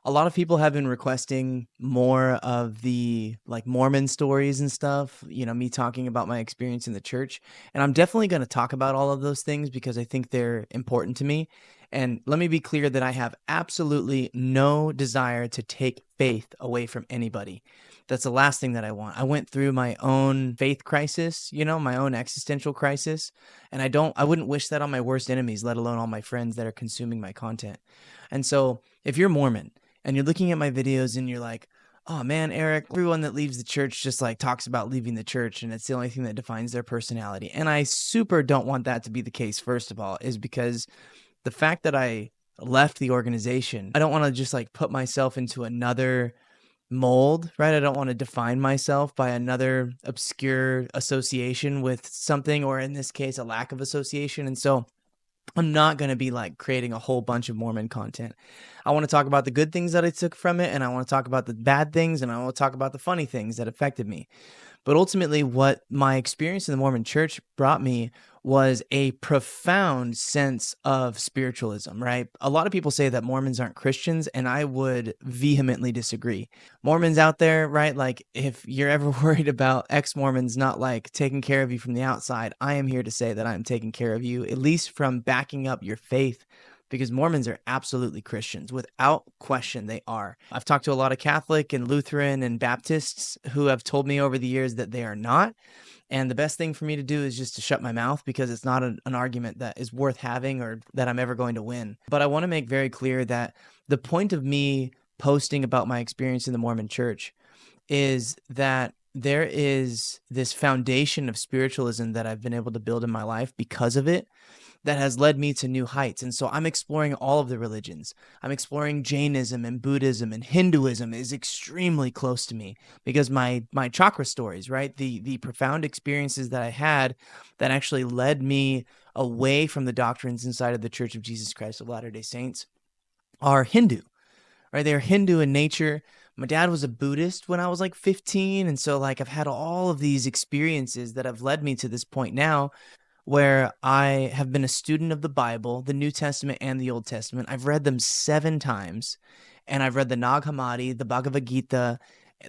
A lot of people have been requesting more of the like Mormon stories and stuff, me talking about my experience in the church. And I'm definitely going to talk about all of those things because I think they're important to me. And let me be clear that I have absolutely no desire to take faith away from anybody. That's the last thing that I want. I went through my own faith crisis, my own existential crisis, and I wouldn't wish that on my worst enemies, let alone all my friends that are consuming my content. And so, if you're Mormon and you're looking at my videos and you're like, oh man, Eric, everyone that leaves the church just like talks about leaving the church and it's the only thing that defines their personality. And I super don't want that to be the case, first of all, is because the fact that I left the organization, I don't want to just like put myself into another mold, right? I don't want to define myself by another obscure association with something, or in this case, a lack of association. And so I'm not going to be like creating a whole bunch of Mormon content. I want to talk about the good things that I took from it, and I want to talk about the bad things, and I want to talk about the funny things that affected me. But ultimately, what my experience in the Mormon church brought me was a profound sense of spiritualism, right? A lot of people say that Mormons aren't Christians, and I would vehemently disagree. Mormons out there, right? Like, if you're ever worried about ex-Mormons not like taking care of you from the outside, I am here to say that I'm taking care of you, at least from backing up your faith, because Mormons are absolutely Christians. Without question, they are. I've talked to a lot of Catholic and Lutheran and Baptists who have told me over the years that they are not. And the best thing for me to do is just to shut my mouth, because it's not an argument that is worth having or that I'm ever going to win. But I want to make very clear that the point of me posting about my experience in the Mormon church is that there is this foundation of spiritualism that I've been able to build in my life because of it, that has led me to new heights. And so I'm exploring all of the religions. I'm exploring Jainism and Buddhism, and Hinduism is extremely close to me because my chakra stories, right? The profound experiences that I had that actually led me away from the doctrines inside of the Church of Jesus Christ of Latter-day Saints are Hindu, right? They're Hindu in nature. My dad was a Buddhist when I was like 15. And so like I've had all of these experiences that have led me to this point now where I have been a student of the Bible, the New Testament and the Old Testament. I've read them 7 times, and I've read the Nag Hammadi, the Bhagavad Gita,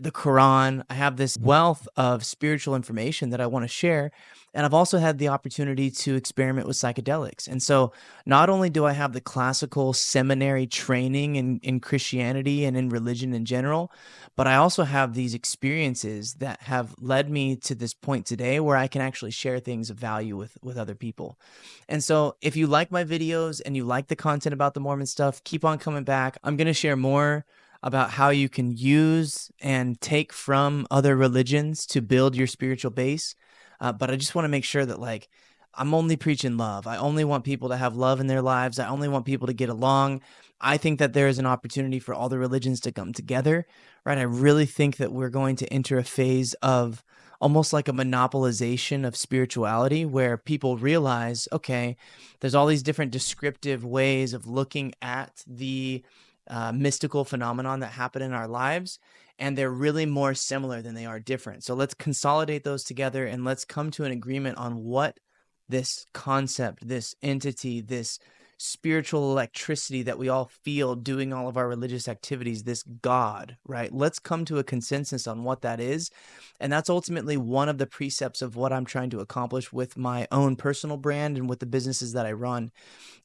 the Quran. I have this wealth of spiritual information that I want to share. And I've also had the opportunity to experiment with psychedelics. And so not only do I have the classical seminary training in Christianity and in religion in general, but I also have these experiences that have led me to this point today where I can actually share things of value with other people. And so if you like my videos and you like the content about the Mormon stuff, keep on coming back. I'm going to share more about how you can use and take from other religions to build your spiritual base. But I just want to make sure that like I'm only preaching love. I only want people to have love in their lives. I only want people to get along. I think that there is an opportunity for all the religions to come together, right? I really think that we're going to enter a phase of almost like a monopolization of spirituality where people realize, okay, there's all these different descriptive ways of looking at the mystical phenomenon that happen in our lives, and they're really more similar than they are different. So let's consolidate those together and let's come to an agreement on what this concept, this entity, this spiritual electricity that we all feel doing all of our religious activities, this God, right? Let's come to a consensus on what that is. And that's ultimately one of the precepts of what I'm trying to accomplish with my own personal brand and with the businesses that I run,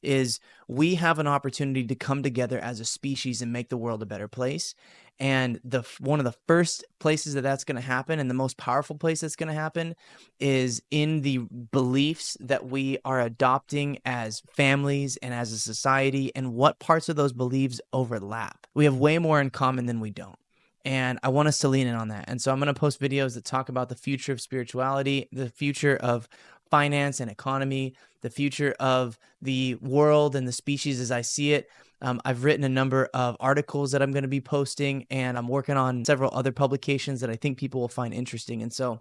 is we have an opportunity to come together as a species and make the world a better place. And one of the first places that that's going to happen, and the most powerful place that's going to happen, is in the beliefs that we are adopting as families and as a society, and what parts of those beliefs overlap. We have way more in common than we don't. And I want us to lean in on that. And so I'm going to post videos that talk about the future of spirituality, the future of finance and economy, the future of the world and the species as I see it. I've written a number of articles that I'm going to be posting, and I'm working on several other publications that I think people will find interesting. And so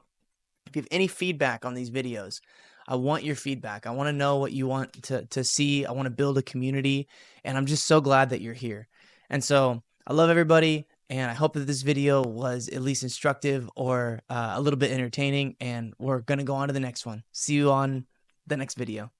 if you have any feedback on these videos, I want your feedback. I want to know what you want to see. I want to build a community, and I'm just so glad that you're here. And so I love everybody, and I hope that this video was at least instructive or a little bit entertaining, and we're going to go on to the next one. See you on the next video.